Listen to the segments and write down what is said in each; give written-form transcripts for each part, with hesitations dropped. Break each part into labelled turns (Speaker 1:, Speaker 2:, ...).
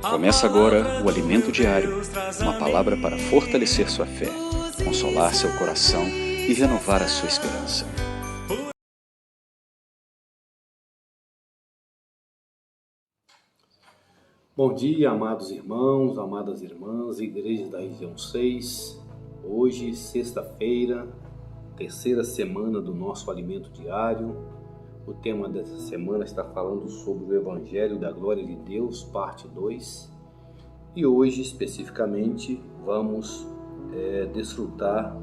Speaker 1: Começa agora o Alimento Diário, uma palavra para fortalecer sua fé, consolar seu coração e renovar a sua esperança.
Speaker 2: Bom dia, amados irmãos, amadas irmãs, Igreja da Região 6. Hoje, sexta-feira, terceira semana do nosso Alimento Diário. O tema dessa semana está falando sobre o Evangelho da Glória de Deus, parte 2. E hoje, especificamente, vamos desfrutar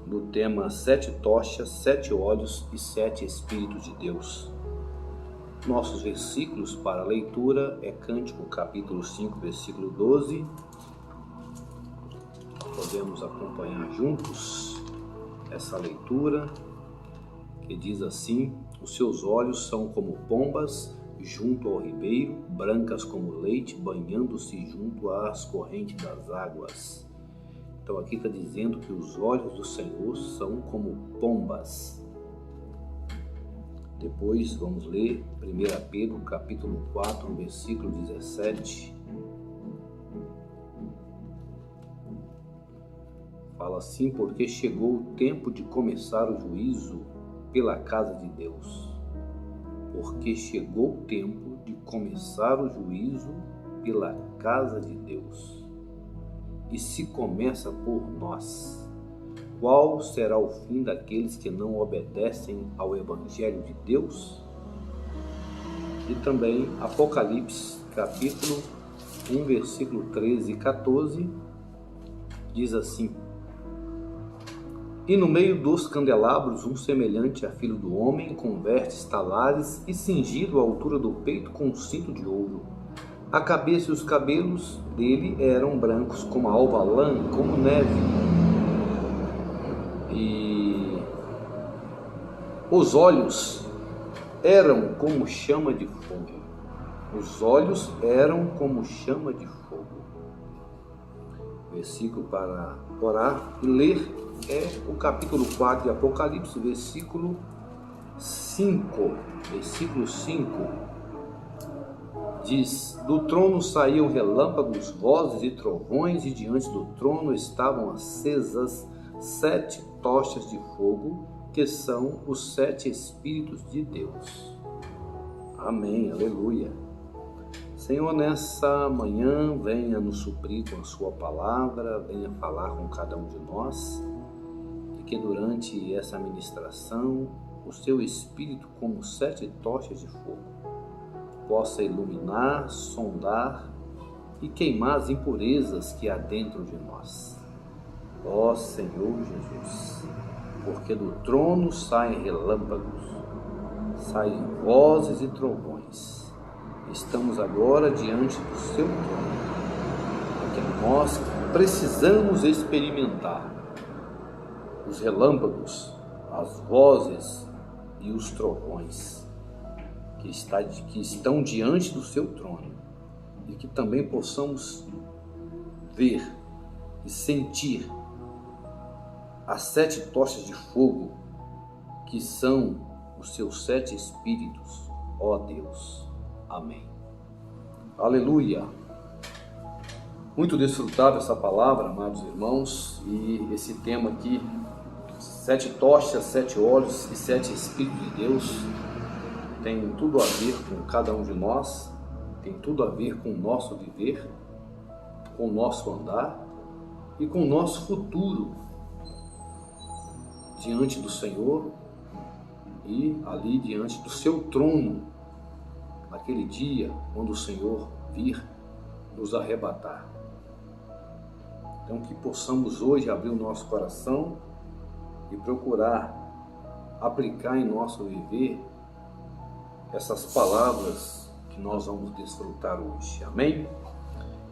Speaker 2: do tema 7 tochas, 7 olhos e 7 Espíritos de Deus. Nossos versículos para leitura é Cântico capítulo 5, versículo 12. Podemos acompanhar juntos essa leitura, que diz assim: os seus olhos são como pombas junto ao ribeiro, brancas como leite, banhando-se junto às correntes das águas. Então aqui está dizendo que os olhos do Senhor são como pombas. Depois vamos ler 1 Pedro capítulo 4, versículo 17. Fala assim: porque chegou o tempo de começar o juízo pela casa de Deus. Porque chegou o tempo de começar o juízo pela casa de Deus. E se começa por nós, qual será o fim daqueles que não obedecem ao Evangelho de Deus? E também Apocalipse, capítulo 1, versículo 13 e 14, diz assim: e no meio dos candelabros um semelhante a filho do homem, com vestes talares e cingido à altura do peito com um cinto de ouro. A cabeça e os cabelos dele eram brancos como a alva lã, como neve. E os olhos eram como chama de fogo. Os olhos eram como chama de fogo. Versículo para orar e ler é o capítulo 4 de Apocalipse, versículo 5. Versículo 5 diz: do trono saíam relâmpagos, vozes e trovões, e diante do trono estavam acesas 7 tochas de fogo, que são os 7 Espíritos de Deus. Amém, aleluia. Senhor, nessa manhã, venha nos suprir com a sua palavra, venha falar com cada um de nós, e que durante essa ministração, o seu Espírito, como 7 tochas de fogo, possa iluminar, sondar e queimar as impurezas que há dentro de nós. Ó Senhor Jesus, porque do trono saem relâmpagos, saem vozes e trovões. Estamos agora diante do seu trono, porque nós precisamos experimentar os relâmpagos, as vozes e os trovões que estão diante do seu trono, e que também possamos ver e sentir as 7 tochas de fogo, que são os seus 7 Espíritos, ó Deus. Amém. Aleluia. Muito desfrutável essa palavra, amados irmãos, e esse tema aqui, 7 tochas, 7 olhos e 7 Espíritos de Deus, tem tudo a ver com cada um de nós, tem tudo a ver com o nosso viver, com o nosso andar e com o nosso futuro diante do Senhor e ali diante do seu trono, naquele dia quando o Senhor vir nos arrebatar. Então que possamos hoje abrir o nosso coração e procurar aplicar em nosso viver essas palavras que nós vamos desfrutar hoje. Amém?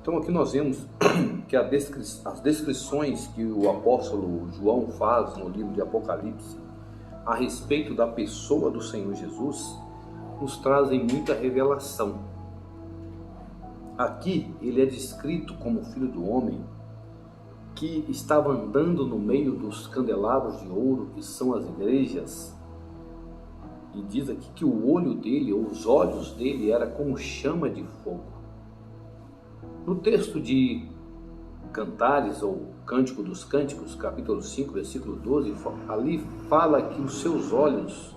Speaker 2: Então aqui nós vemos que as descrições que o apóstolo João faz no livro de Apocalipse a respeito da pessoa do Senhor Jesus nos trazem muita revelação. Aqui ele é descrito como filho do homem que estava andando no meio dos candelabros de ouro, que são as igrejas, e diz aqui que o olho dele, ou os olhos dele, era como chama de fogo. No texto de Cantares, ou Cântico dos Cânticos, capítulo 5, versículo 12, ali fala que os seus olhos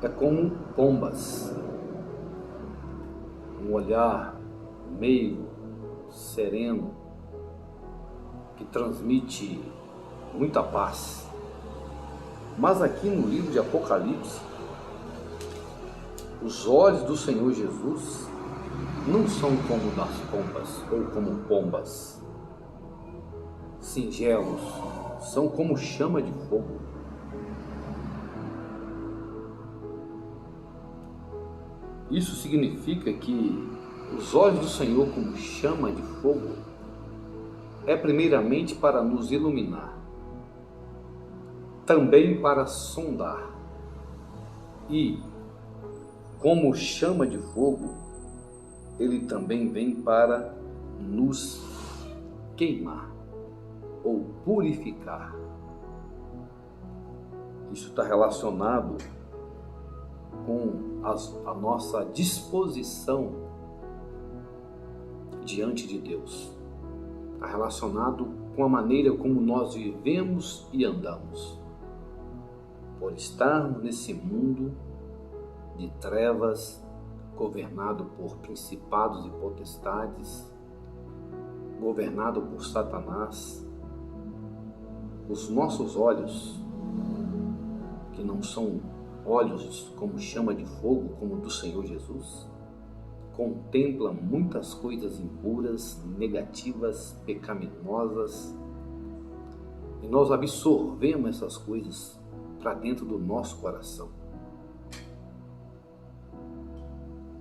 Speaker 2: é como pombas, um olhar meio sereno, que transmite muita paz. Mas aqui no livro de Apocalipse, os olhos do Senhor Jesus não são como das pombas, ou como pombas singelos, são como chama de fogo. Isso significa que os olhos do Senhor como chama de fogo é primeiramente para nos iluminar, também para sondar, e como chama de fogo, ele também vem para nos queimar ou purificar. Isso está relacionado com a nossa disposição diante de Deus. Está relacionado com a maneira como nós vivemos e andamos. Por estarmos nesse mundo de trevas, governado por principados e potestades, governado por Satanás, os nossos olhos, que não são olhos como chama de fogo, como do Senhor Jesus, contemplam muitas coisas impuras, negativas, pecaminosas, e nós absorvemos essas coisas para dentro do nosso coração,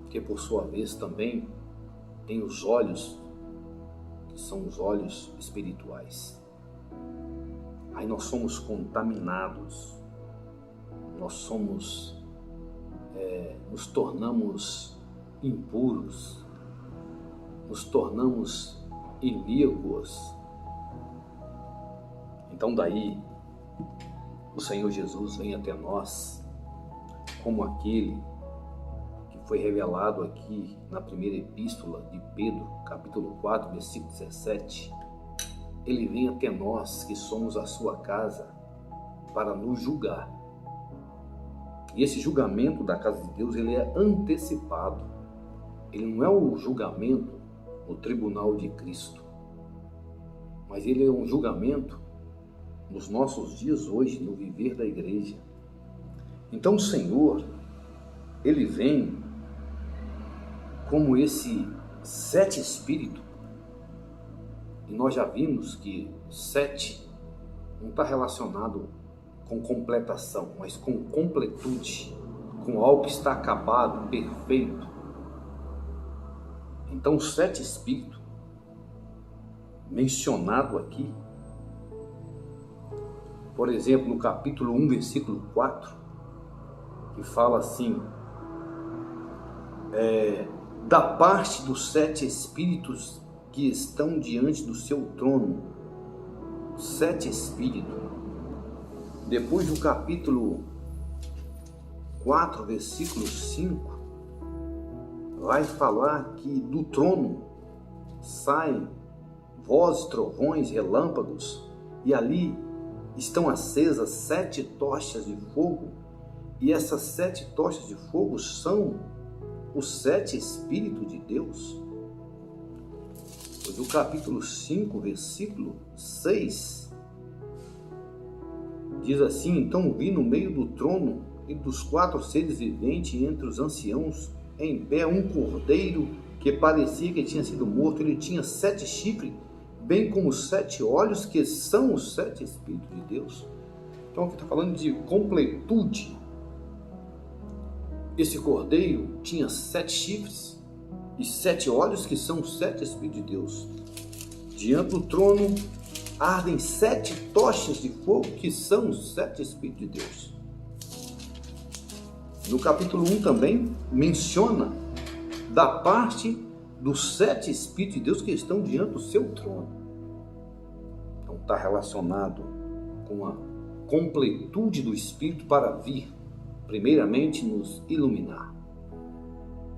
Speaker 2: que por sua vez também tem os olhos, que são os olhos espirituais. Aí nós somos contaminados, nós nos tornamos impuros, nos tornamos iníquos. Então daí o Senhor Jesus vem até nós como aquele que foi revelado aqui na primeira epístola de Pedro, capítulo 4, versículo 17. Ele vem até nós que somos a sua casa para nos julgar. E esse julgamento da casa de Deus, ele é antecipado. Ele não é o julgamento no tribunal de Cristo, mas ele é um julgamento nos nossos dias hoje, no viver da igreja. Então o Senhor, ele vem como esse 7 espírito, e nós já vimos que 7 não está relacionado com completação, mas com completude, com algo que está acabado, perfeito. Então, o 7 espírito mencionado aqui, por exemplo, no capítulo 1, versículo 4, que fala assim, da parte dos 7 espíritos que estão diante do seu trono, 7 espíritos. Depois do capítulo 4, versículo 5, vai falar que do trono saem vozes, trovões, relâmpagos, e ali estão acesas 7 tochas de fogo, e essas 7 tochas de fogo são os 7 Espíritos de Deus. Pois o capítulo 5, versículo 6, diz assim: então vi no meio do trono e dos 4 seres viventes, entre os anciãos, em pé, um cordeiro que parecia que tinha sido morto. Ele tinha 7 chifres, bem como 7 olhos, que são os 7 Espíritos de Deus. Então aqui está falando de completude. Esse cordeiro tinha 7 chifres e 7 olhos, que são os 7 Espíritos de Deus. Diante do trono ardem 7 tochas de fogo, que são os 7 Espíritos de Deus. No capítulo 1 também menciona da parte dos 7 Espíritos de Deus que estão diante do seu trono. Então está relacionado com a completude do Espírito para vir, primeiramente, nos iluminar.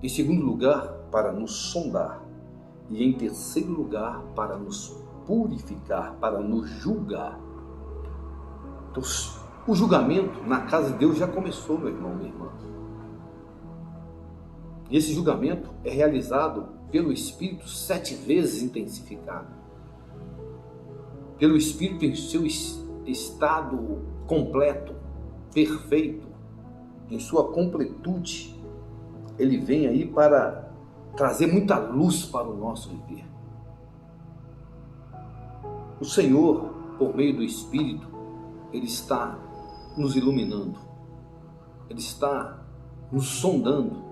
Speaker 2: Em segundo lugar, para nos sondar. E em terceiro lugar, para nos purificar, para nos julgar. Então, o julgamento na casa de Deus já começou, meu irmão, minha irmã. E esse julgamento é realizado pelo Espírito 7 vezes intensificado. Pelo Espírito em seu estado completo, perfeito, em sua completude. Ele vem aí para trazer muita luz para o nosso viver. O Senhor, por meio do Espírito, Ele está nos iluminando. Ele está nos sondando.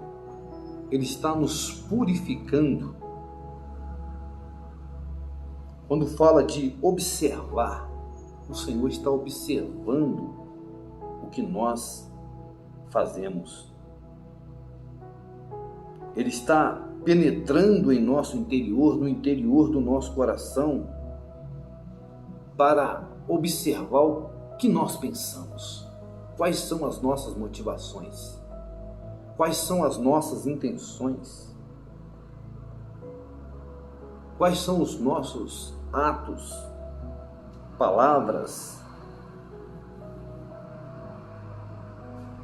Speaker 2: Ele está nos purificando. Quando fala de observar, o Senhor está observando o que nós fazemos. Ele está penetrando em nosso interior, no interior do nosso coração, para observar o que nós pensamos. Quais são as nossas motivações? Quais são as nossas intenções? Quais são os nossos atos, palavras?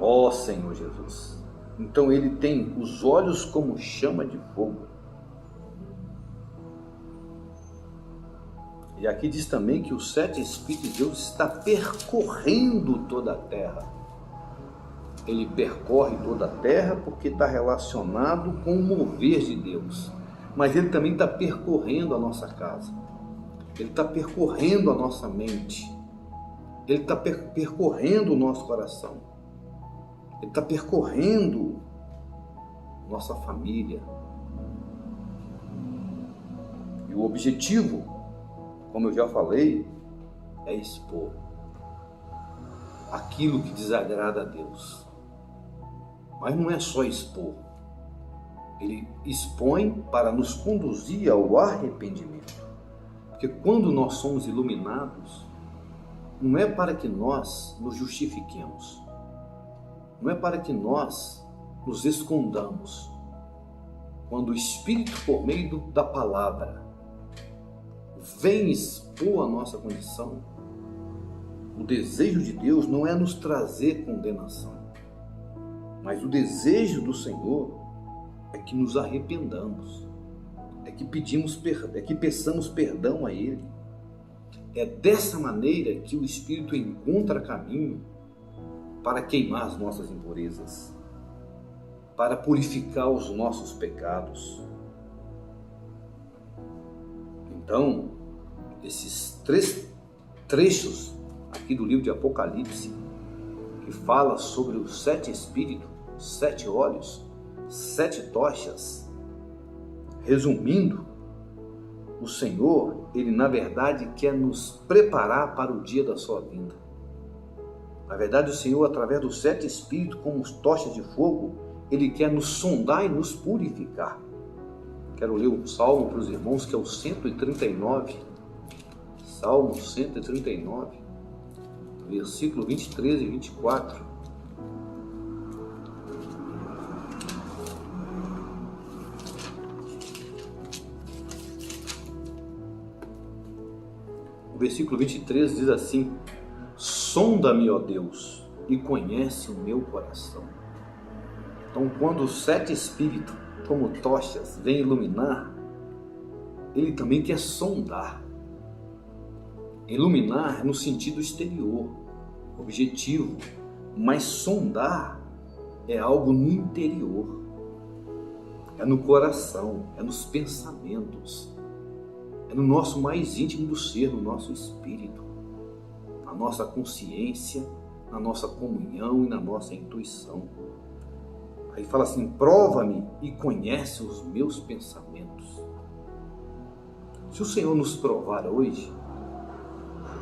Speaker 2: Ó Senhor Jesus! Então Ele tem os olhos como chama de fogo. E aqui diz também que os 7 Espíritos de Deus está percorrendo toda a terra. Ele percorre toda a terra porque está relacionado com o mover de Deus. Mas Ele também está percorrendo a nossa casa. Ele está percorrendo a nossa mente. Ele está percorrendo o nosso coração. Ele está percorrendo nossa família. E o objetivo, como eu já falei, é expor aquilo que desagrada a Deus. Mas não é só expor. Ele expõe para nos conduzir ao arrependimento. Porque quando nós somos iluminados, não é para que nós nos justifiquemos. Não é para que nós nos escondamos. Quando o Espírito, por meio da palavra, vem expor a nossa condição, o desejo de Deus não é nos trazer condenação, mas o desejo do Senhor é que nos arrependamos, é que peçamos perdão a Ele. É dessa maneira que o Espírito encontra caminho para queimar as nossas impurezas, para purificar os nossos pecados. Então, esses 3 trechos aqui do livro de Apocalipse, que fala sobre os 7 Espíritos, 7 olhos, 7 tochas, resumindo, o Senhor, Ele na verdade quer nos preparar para o dia da sua vinda. Na verdade, o Senhor, através dos 7 Espíritos, como tochas de fogo, Ele quer nos sondar e nos purificar. Quero ler um salmo para os irmãos, que é o 139. Salmo 139, versículo 23 e 24. O versículo 23 diz assim: sonda-me, ó Deus, e conhece o meu coração. Então, quando os 7 Espíritos, como tochas, vêm iluminar, Ele também quer sondar. Iluminar no sentido exterior, objetivo, mas sondar é algo no interior, é no coração, é nos pensamentos, é no nosso mais íntimo do ser, no nosso espírito, na nossa consciência, na nossa comunhão e na nossa intuição. Aí fala assim: prova-me e conhece os meus pensamentos. Se o Senhor nos provar hoje,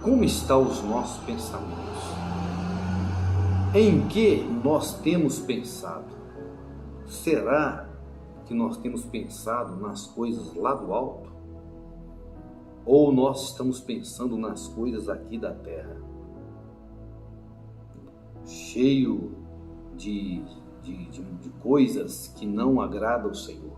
Speaker 2: como estão os nossos pensamentos? Em que nós temos pensado? Será que nós temos pensado nas coisas lá do alto? Ou nós estamos pensando nas coisas aqui da terra? Cheio de coisas que não agradam ao Senhor.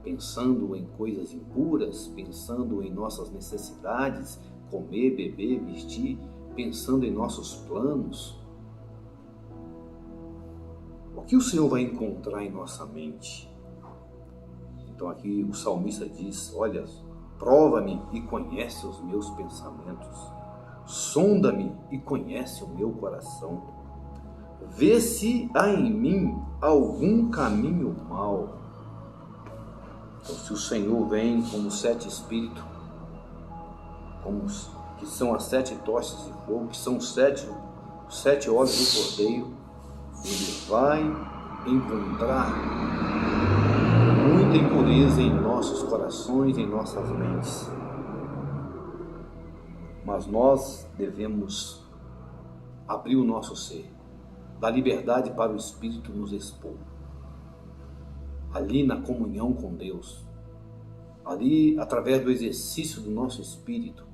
Speaker 2: pensando em coisas impuras, pensando em nossas necessidades, comer, beber, vestir, pensando em nossos planos, o que o Senhor vai encontrar em nossa mente? Então aqui o salmista diz, olha, prova-me e conhece os meus pensamentos, sonda-me e conhece o meu coração, vê se há em mim algum caminho mau. Então, se o Senhor vem como 7 espíritos, que são as 7 tochas de fogo, que são os 7 olhos do cordeiro, ele vai encontrar muita impureza em nossos corações, em nossas mentes. Mas nós devemos abrir o nosso ser, dar liberdade para o Espírito nos expor. Ali na comunhão com Deus, ali através do exercício do nosso espírito,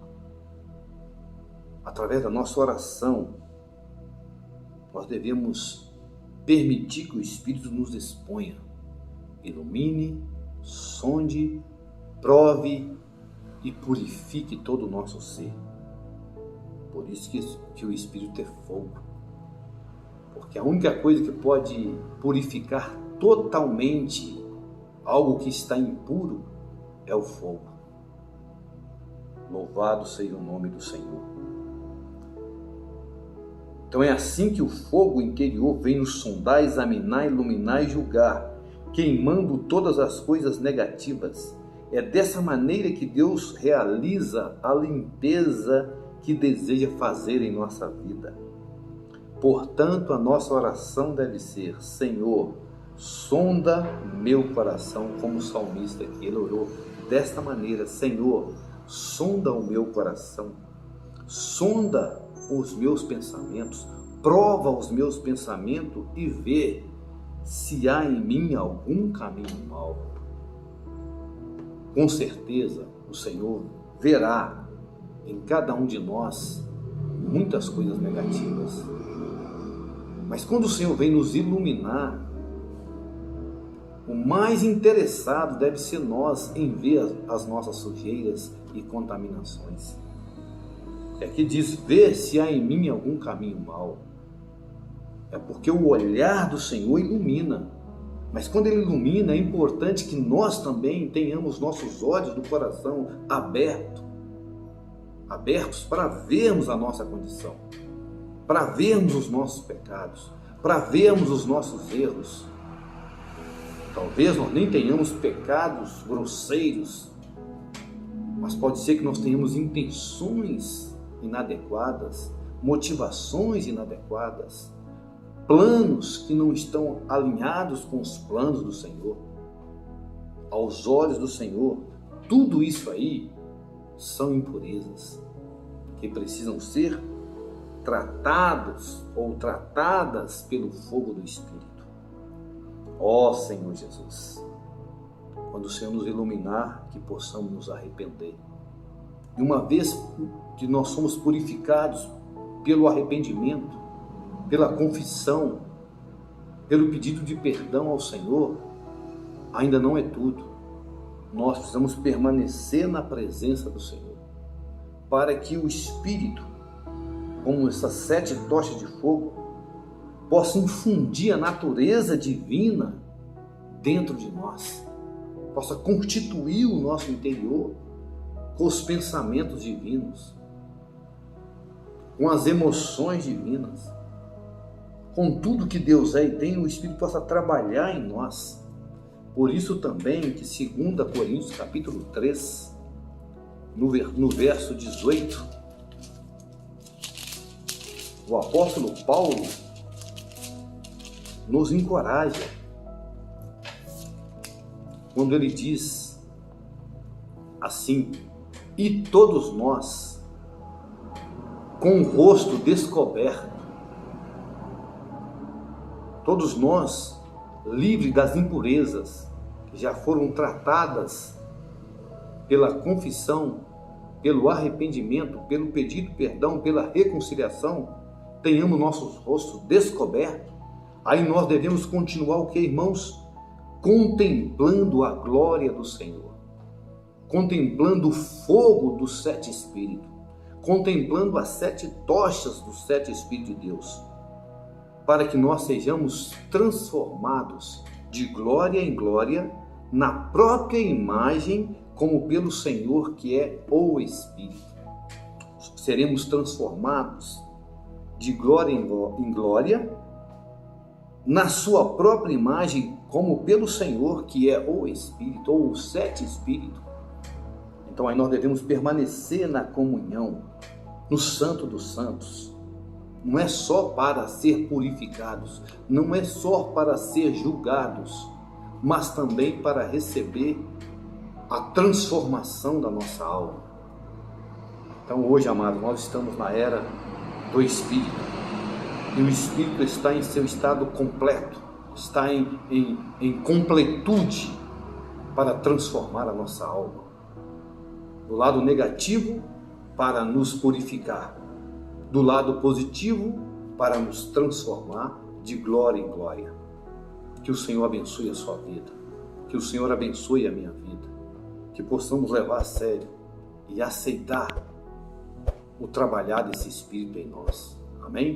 Speaker 2: através da nossa oração, nós devemos permitir que o Espírito nos exponha, ilumine, sonde, prove e purifique todo o nosso ser. Por isso que o Espírito é fogo, porque a única coisa que pode purificar totalmente algo que está impuro é o fogo. Louvado seja o nome do Senhor. Então é assim que o fogo interior vem nos sondar, examinar, iluminar e julgar, queimando todas as coisas negativas. É dessa maneira que Deus realiza a limpeza que deseja fazer em nossa vida. Portanto, a nossa oração deve ser: Senhor, sonda meu coração, como o salmista aqui, ele orou desta maneira: Senhor, sonda o meu coração, sonda os meus pensamentos, prova os meus pensamentos e vê se há em mim algum caminho mau. Com certeza o Senhor verá em cada um de nós muitas coisas negativas. Mas quando o Senhor vem nos iluminar, o mais interessado deve ser nós em ver as nossas sujeiras e contaminações. Aqui diz: vê se há em mim algum caminho mau. É porque o olhar do Senhor ilumina. Mas quando Ele ilumina, é importante que nós também tenhamos nossos olhos do coração abertos para vermos a nossa condição, para vermos os nossos pecados, para vermos os nossos erros. Talvez nós nem tenhamos pecados grosseiros, mas pode ser que nós tenhamos intenções inadequadas, motivações inadequadas, planos que não estão alinhados com os planos do Senhor. Aos olhos do Senhor, tudo isso aí são impurezas que precisam ser tratados ou tratadas pelo fogo do Espírito. Ó Senhor Jesus, quando o Senhor nos iluminar, que possamos nos arrepender. E uma vez que nós somos purificados pelo arrependimento, pela confissão, pelo pedido de perdão ao Senhor, ainda não é tudo. Nós precisamos permanecer na presença do Senhor, para que o Espírito, como essas 7 tochas de fogo, possa infundir a natureza divina dentro de nós, possa constituir o nosso interior com os pensamentos divinos, com as emoções divinas, com tudo que Deus é e tem, o Espírito possa trabalhar em nós. Por isso também que 2 Coríntios capítulo 3, no verso 18, o apóstolo Paulo nos encoraja quando ele diz assim: e todos nós, com o rosto descoberto, todos nós, livres das impurezas que já foram tratadas pela confissão, pelo arrependimento, pelo pedido de perdão, pela reconciliação, tenhamos nossos rostos descobertos. Aí nós devemos continuar o que, irmãos? contemplando a glória do Senhor, contemplando o fogo dos 7 Espíritos, contemplando as 7 tochas dos 7 Espíritos de Deus, para que nós sejamos transformados de glória em glória na própria imagem, como pelo Senhor que é o Espírito. Seremos transformados de glória em glória na sua própria imagem, como pelo Senhor que é o Espírito, ou os 7 Espíritos. Então aí nós devemos permanecer na comunhão, no Santo dos Santos. Não é só para ser purificados, não é só para ser julgados, mas também para receber a transformação da nossa alma. Então hoje, amados, nós estamos na era do Espírito, e o Espírito está em seu estado completo, está em completude para transformar a nossa alma. Do lado negativo, para nos purificar. Do lado positivo, para nos transformar de glória em glória. Que o Senhor abençoe a sua vida. Que o Senhor abençoe a minha vida. Que possamos levar a sério e aceitar o trabalhar desse Espírito em nós. Amém?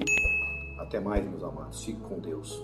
Speaker 2: Até mais, meus amados. Fique com Deus.